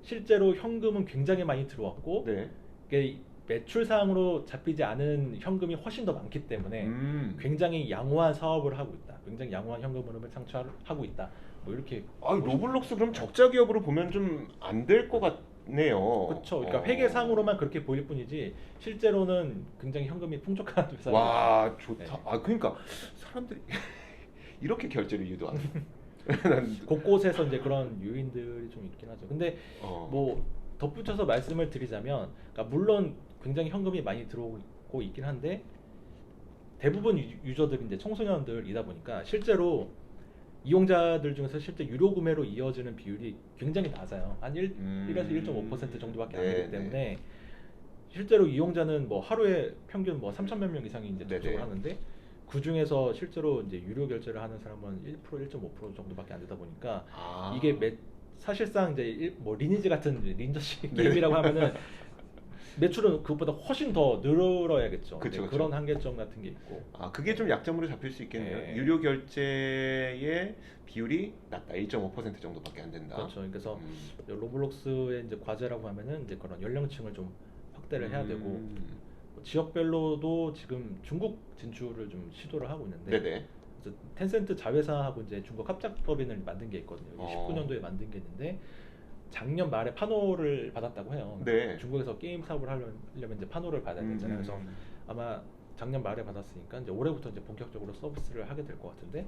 S2: 실제로 현금은 굉장히 많이 들어왔고,
S1: 네.
S2: 이게 매출상으로 잡히지 않은 현금이 훨씬 더 많기 때문에 굉장히 양호한 사업을 하고 있다. 굉장히 양호한 현금 흐름을 창출하고 있다. 뭐 이렇게.
S1: 로블록스 그럼 적자 기업으로 보면 좀 안 될 것 같네요.
S2: 그렇죠. 그러니까 회계상으로만 그렇게 보일 뿐이지 실제로는 굉장히 현금이 풍족한 회사예요.
S1: 와, 좋다.
S2: 네.
S1: 그러니까 사람들이 이렇게 결제를 유도하는.
S2: 곳곳에서 이제 그런 요인들이 좀 있긴 하죠. 근데 뭐 덧붙여서 말씀을 드리자면, 그러니까 물론 굉장히 현금이 많이 들어오고 있긴 한데 대부분 유저들이 이제 청소년들이다 보니까 실제로 이용자들 중에서 실제 유료 구매로 이어지는 비율이 굉장히 낮아요. 한 1에서 1.5% 정도밖에 안 되기 때문에 실제로 이용자는 뭐 하루에 평균 뭐 3,000몇 명 이상이 이제
S1: 네네.
S2: 접속을 하는데 그 중에서 실제로 이제 유료 결제를 하는 사람은 1%, 1.5% 정도밖에 안 되다 보니까 이게 사실상 이제 뭐 리니지 같은 린저식
S1: 네.
S2: 게임이라고 하면은 매출은 그것보다 훨씬 더 늘어야겠죠.
S1: 그쵸,
S2: 네,
S1: 그쵸.
S2: 그런 한계점 같은 게 있고.
S1: 그게 좀 약점으로 잡힐 수 있겠네요.
S2: 네.
S1: 유료 결제의 비율이 낮다. 1.5% 정도밖에 안 된다.
S2: 그렇죠. 그래서 로블록스의 이제 과제라고 하면은 이제 그런 연령층을 좀 확대를 해야 되고 뭐 지역별로도 지금 중국 진출을 좀 시도를 하고 있는데
S1: 네네.
S2: 그래서 텐센트 자회사하고 이제 중국 합작법인을 만든 게 있거든요.
S1: 어.
S2: 19년도에 만든 게 있는데 작년 말에 판호를 받았다고 해요.
S1: 네.
S2: 중국에서 게임 사업을 하려면 이제 판호를 받아야 되잖아요. 그래서 아마 작년 말에 받았으니까 이제 올해부터 이제 본격적으로 서비스를 하게 될 것 같은데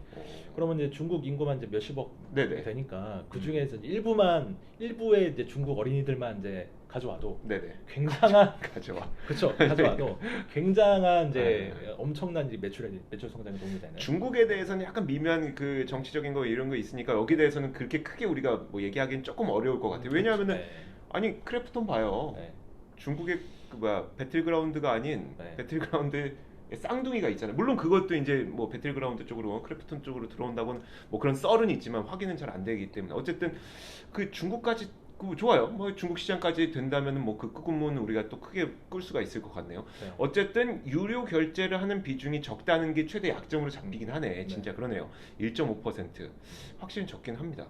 S2: 그러면 이제 중국 인구만 이제 몇십억
S1: 네네.
S2: 되니까 그 중에서 일부의 이제 중국 어린이들만 이제 가져와도
S1: 네네.
S2: 굉장한
S1: 가져와.
S2: 그렇죠. 가져와도 굉장한 이제 엄청난 이제 매출 성장에 도움이 되는.
S1: 중국에 대해서는 약간 미묘한 그 정치적인 거 이런 거 있으니까 여기에 대해서는 그렇게 크게 우리가 뭐 얘기하기는 조금 어려울 것 같아요. 왜냐하면은
S2: 네.
S1: 아니 크래프톤 봐요.
S2: 네.
S1: 중국의 그 뭐야 배틀그라운드가 아닌
S2: 네.
S1: 배틀그라운드에 쌍둥이가 있잖아요. 물론 그것도 이제 뭐 배틀그라운드 쪽으로 크래프톤 쪽으로 들어온다고는 뭐 그런 썰은 있지만 확인은 잘 안 되기 때문에 어쨌든 그 중국까지 그 좋아요. 뭐 중국 시장까지 된다면은 뭐 그 꿈은 우리가 또 크게 꿀 수가 있을 것 같네요.
S2: 네.
S1: 어쨌든 유료 결제를 하는 비중이 적다는 게 최대 약점으로 잡히긴 하네. 진짜 그러네요. 1.5% 확실히 적긴 합니다.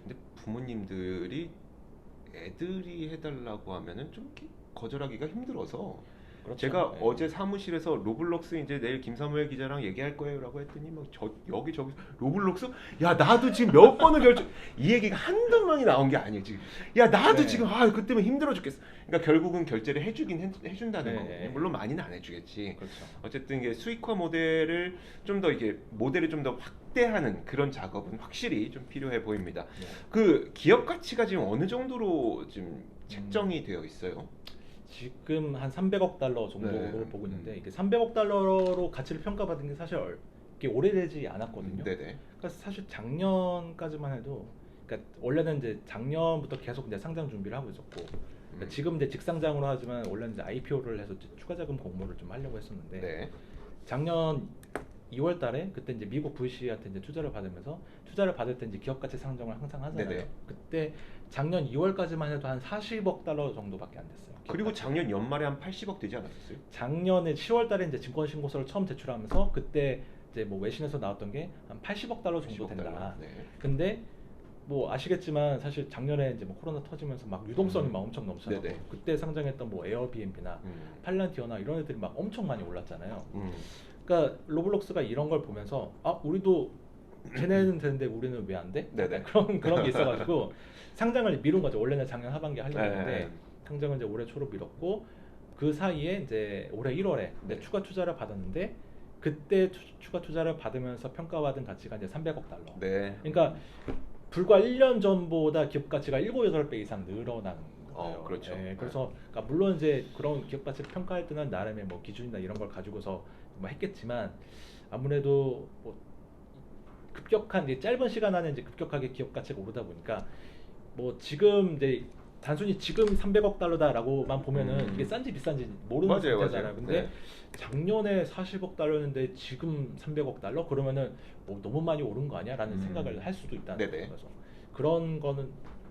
S1: 근데 부모님들이 애들이 해달라고 하면은 좀 이렇게 거절하기가 힘들어서
S2: 그렇죠.
S1: 제가
S2: 네.
S1: 어제 사무실에서 로블록스 이제 내일 김사무엘 기자랑 얘기할 거예요라고 했더니 막 여기저기 로블록스 야 나도 지금 몇 번을 결정 이 얘기가 한두 번이 나온 게 아니지. 야 나도
S2: 네.
S1: 지금 그 때문에 힘들어 죽겠어. 그러니까 결국은 결제를 해준다는
S2: 네.
S1: 거거든요. 물론 많이는 안 해주겠지.
S2: 그렇죠.
S1: 어쨌든 이게 수익화 모델을 좀 더 이게 모델을 좀 더 확대하는 그런 작업은 확실히 좀 필요해 보입니다.
S2: 네.
S1: 그 기업 가치가 지금 어느 정도로 지금 책정이 되어 있어요?
S2: 지금 한 300억 달러 정도로
S1: 네.
S2: 보고 있는데 이게 300억 달러로 가치를 평가받은 게 사실 이게 오래되지 않았거든요.
S1: 네네.
S2: 그러니까 사실 작년까지만 해도 그러니까 원래는 이제 작년부터 계속 이제 상장 준비를 하고 있었고 그러니까 지금 이제 직상장으로 하지만 원래는 이제 IPO를 해서 이제 추가 자금 공모를 좀 하려고 했었는데
S1: 네.
S2: 작년 2월 달에 그때 이제 미국 VC한테 이제 투자를 받을 때 이제 기업 가치 상정을 항상 하잖아요.
S1: 네네.
S2: 그때 작년 2월까지만 해도 한 40억 달러 정도밖에 안 됐어요. 기업
S1: 그리고
S2: 가치가.
S1: 작년 연말에 한 80억 되지 않았었어요?
S2: 작년에 10월 달에 이제 증권 신고서를 처음 제출하면서 그때 이제 뭐 외신에서 나왔던 게 한 80억 달러 정도
S1: 80억
S2: 된다.
S1: 달러. 네.
S2: 근데 뭐 아시겠지만 사실 작년에 이제 뭐 코로나 터지면서 막 유동성이 막 엄청 넘쳐나고
S1: 네네.
S2: 그때 상장했던 뭐 에어비앤비나 팔란티어나 이런 애들이 막 엄청 많이 올랐잖아요. 그러니까 로블록스가 이런 걸 보면서 우리도 쟤네는 되는데 우리는 왜 안 돼?
S1: 네네.
S2: 그런 게 있어가지고 상장을 미룬 거죠. 원래는 작년 하반기에 하려고
S1: 네.
S2: 했는데 상장은 이제 올해 초로 미뤘고 그 사이에 이제 올해 1월에
S1: 네.
S2: 추가 투자를 받았는데 그때 추가 투자를 받으면서 평가받은 가치가 이제 300억 달러.
S1: 네.
S2: 그러니까 불과 1년 전보다 기업 가치가 7, 8배 이상 늘어난 거예요.
S1: 그렇죠.
S2: 네, 그래서 그러니까 물론 이제 그런 기업 가치를 평가할 때는 나름의 뭐 기준이나 이런 걸 가지고서 뭐 했겠지만 아무래도 뭐 급격한 이제 짧은 시간 안에 이제 급격하게 기업 가치가 오르다 보니까 뭐 지금 이제 단순히 지금 300억 달러다라고만 보면은 이게 싼지 비싼지 모르는
S1: 맞아요,
S2: 상태잖아요.
S1: 맞아요.
S2: 근데
S1: 네.
S2: 작년에 40억 달러였는데 지금 300억 달러 그러면은 뭐 너무 많이 오른 거 아니야라는 생각을 할 수도 있다는
S1: 네네.
S2: 거예요. 그래서 그런 거는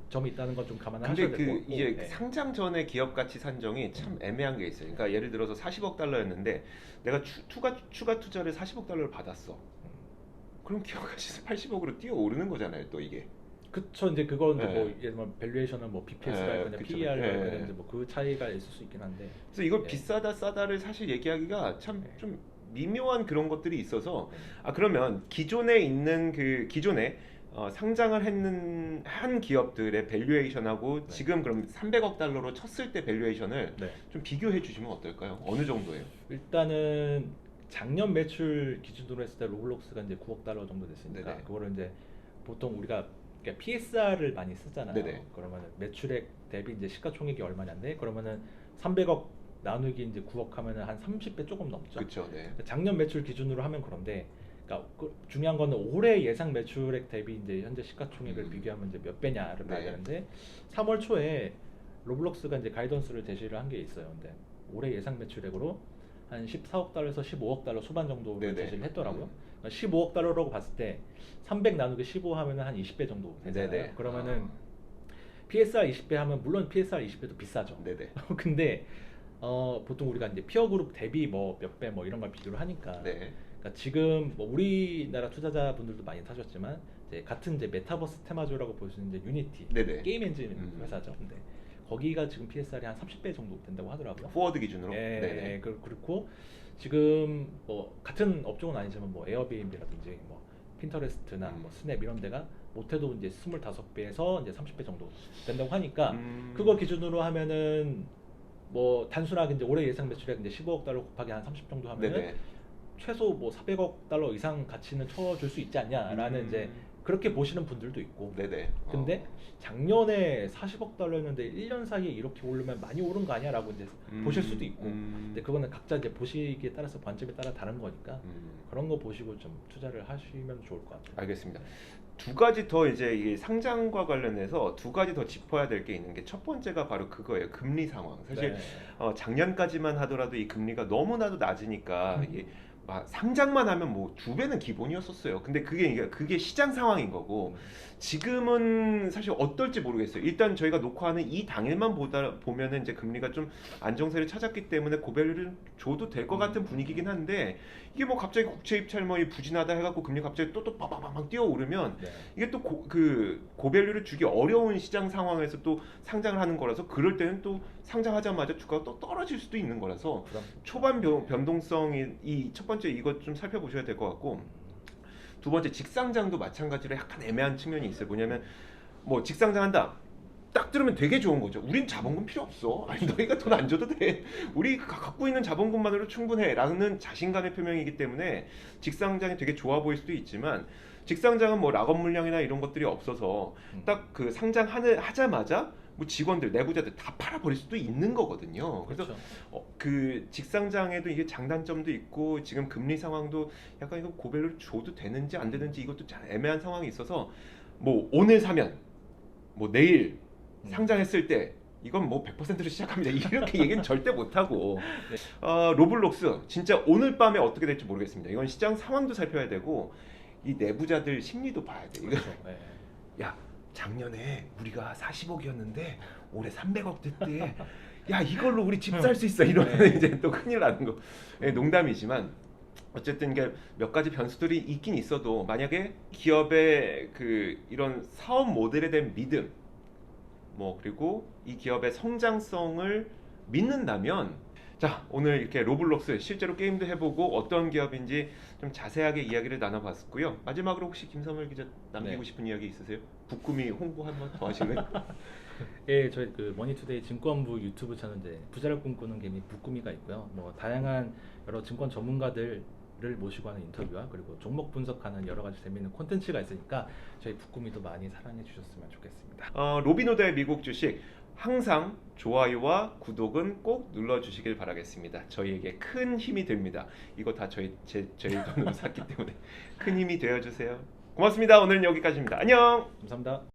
S2: 점이 있다는 건 좀
S1: 근데
S2: 감안하셔야 될 것 같고.
S1: 이제
S2: 네.
S1: 상장 전에 기업 가치 산정이 참 애매한 게 있어요. 그러니까 예를 들어서 40억 달러였는데 내가 추가 투자를 40억 달러를 받았어. 그럼 기업 가치 80억으로 뛰어 오르는 거잖아요, 또 이게.
S2: 그쵸. 이제 그건 이제
S1: 네.
S2: 뭐 예를 들면 밸류에이션은 뭐 BPS가
S1: 네,
S2: 있거나
S1: 그쵸.
S2: PER가
S1: 네.
S2: 있거나 이제 뭐 그 차이가 있을 수 있긴 한데.
S1: 그래서 이걸
S2: 네.
S1: 비싸다 싸다를 사실 얘기하기가 참
S2: 네.
S1: 좀 미묘한 그런 것들이 있어서 그러면 기존에 있는 그 기존에 상장을 한 기업들의 밸류에이션하고 지금 그럼 300억 달러로 쳤을 때 밸류에이션을
S2: 네.
S1: 좀 비교해 주시면 어떨까요? 어느 정도예요?
S2: 일단은 작년 매출 기준으로 했을 때 로블록스가 이제 9억 달러 정도 됐으니까
S1: 네네.
S2: 그거를 이제 보통 우리가 그러니까 PSR을 많이 쓰잖아요.
S1: 네네.
S2: 그러면은 매출액 대비 이제 시가총액이 얼마냐인데 그러면은 300억 나누기 이제 9억 하면은 한 30배 조금 넘죠.
S1: 그렇죠. 네.
S2: 작년 매출 기준으로 하면 그런데 그러니까 중요한 거는 올해 예상 매출액 대비 이제 현재 시가총액을 비교하면 이제 몇 배냐를 봐야
S1: 네.
S2: 되는데 3월 초에 로블록스가 이제 가이던스를 제시를 한 게 있어요. 근데 올해 예상 매출액으로 한 14억 달러에서 15억 달러 수반 정도를
S1: 네네.
S2: 제시를 했더라고요. 그러니까 15억 달러라고 봤을 때 300 나누기 15 하면은 한 20배 정도 되잖아요.
S1: 네네.
S2: 그러면은 PSR 20배 하면 물론 PSR 20배도 비싸죠.
S1: 네네.
S2: 근데 보통 우리가 이제 피어 그룹 대비 뭐 몇 배 뭐 이런 걸 비교를 하니까
S1: 네.
S2: 그러니까 지금 뭐 우리나라 투자자분들도 많이 사셨지만 이제 같은 이제 메타버스 테마주라고 볼 수 있는 이제 유니티
S1: 네네.
S2: 게임 엔진 회사죠. 근데 거기가 지금 PSR이 한 30배 정도 된다고 하더라고요.
S1: 포워드 기준으로.
S2: 예,
S1: 네네.
S2: 예, 그렇고 지금 뭐 같은 업종은 아니지만 뭐 에어비앤비라든지 뭐 핀터레스트나 뭐 스냅 이런 데가 못해도 이제 25배에서 이제 30배 정도 된다고 하니까 그거 기준으로 하면은 뭐 단순하게 이제 올해 예상 매출액 이제 15억 달러 곱하기 한 30 정도 하면은
S1: 네네.
S2: 최소 뭐 400억 달러 이상 가치는 쳐줄 수 있지 않냐라는 이제 그렇게 보시는 분들도 있고.
S1: 네네.
S2: 근데 작년에 40억 달러였는데 1년 사이에 이렇게 오르면 많이 오른 거 아니야라고 이제 보실 수도 있고. 근데 그거는 각자 이제 보시기에 따라서 관점에 따라 다른 거니까 그런 거 보시고 좀 투자를 하시면 좋을 것 같아요.
S1: 알겠습니다. 두 가지 더 이제 이 상장과 관련해서 두 가지 더 짚어야 될 게 있는 게 첫 번째가 바로 그거예요. 금리 상황. 사실
S2: 네.
S1: 작년까지만 하더라도 이 금리가 너무나도 낮으니까 이게 막 상장만 하면 뭐 2배는 기본이었었어요. 근데 그게 시장 상황인 거고 지금은 사실 어떨지 모르겠어요. 일단 저희가 녹화하는 이 당일만 보면은 이제 금리가 좀 안정세를 찾았기 때문에 고밸류를 줘도 될 것 같은 분위기긴 한데 이게 뭐 갑자기 국채 입찰 뭐 부진하다 해갖고 금리 갑자기 또 빠바바방 뛰어오르면
S2: 네.
S1: 이게 또 고밸류를 주기 어려운 시장 상황에서 또 상장을 하는 거라서 그럴 때는 또 상장하자마자 주가가 또 떨어질 수도 있는 거라서 초반 변동성이 이 첫 번째 이것 좀 살펴보셔야 될 것 같고 두 번째 직상장도 마찬가지로 약간 애매한 측면이 있어요. 뭐냐면 뭐 직상장한다. 딱 들으면 되게 좋은 거죠. 우린 자본금 필요 없어. 아니 너희가 돈 안 줘도 돼. 우리 갖고 있는 자본금만으로 충분해. 라는 자신감의 표명이기 때문에 직상장이 되게 좋아 보일 수도 있지만 직상장은 뭐 락업 물량이나 이런 것들이 없어서 딱 그 상장하자마자 뭐 직원들 내부자들 다 팔아버릴 수도 있는 거거든요. 그래서
S2: 그렇죠.
S1: 그 직상장에도 이게 장단점도 있고 지금 금리 상황도 약간 이거 고밸류를 줘도 되는지 안 되는지 이것도 잘 애매한 상황이 있어서 뭐 오늘 사면 뭐 내일 상장했을 때 이건 뭐 100%로 시작합니다. 이렇게 얘기는 절대 못하고 로블록스 진짜 오늘 밤에 어떻게 될지 모르겠습니다. 이건 시장 상황도 살펴야 되고 이 내부자들 심리도 봐야 돼.
S2: 그렇죠. 네.
S1: 야 작년에 우리가 40억이었는데 올해 300억 됐대. 야 이걸로 우리 집 살 수 있어. 이러면
S2: 네.
S1: 이제 또 큰일 나는 거. 농담이지만 어쨌든 이게 몇 가지 변수들이 있긴 있어도 만약에 기업의 그 이런 사업 모델에 대한 믿음 뭐 그리고 이 기업의 성장성을 믿는다면 자 오늘 이렇게 로블록스 실제로 게임도 해보고 어떤 기업인지 좀 자세하게 이야기를 나눠봤고요. 마지막으로 혹시 김선월 기자 남기고
S2: 네.
S1: 싶은 이야기 있으세요? 북구미 홍보 한번 더 하실래요?
S2: 예, 저희 그 머니투데이 증권부 유튜브 채널 이제 부자를 꿈꾸는 개미 북구미가 있고요. 뭐 다양한 여러 증권 전문가들을 모시고 하는 인터뷰와 그리고 종목 분석하는 여러 가지 재미있는 콘텐츠가 있으니까 저희 북구미도 많이 사랑해 주셨으면 좋겠습니다.
S1: 로비노드의 미국 주식 항상 좋아요와 구독은 꼭 눌러주시길 바라겠습니다. 저희에게 큰 힘이 됩니다. 이거 다 저희 돈으로 샀기 때문에 큰 힘이 되어주세요. 고맙습니다. 오늘은 여기까지입니다. 안녕.
S2: 감사합니다.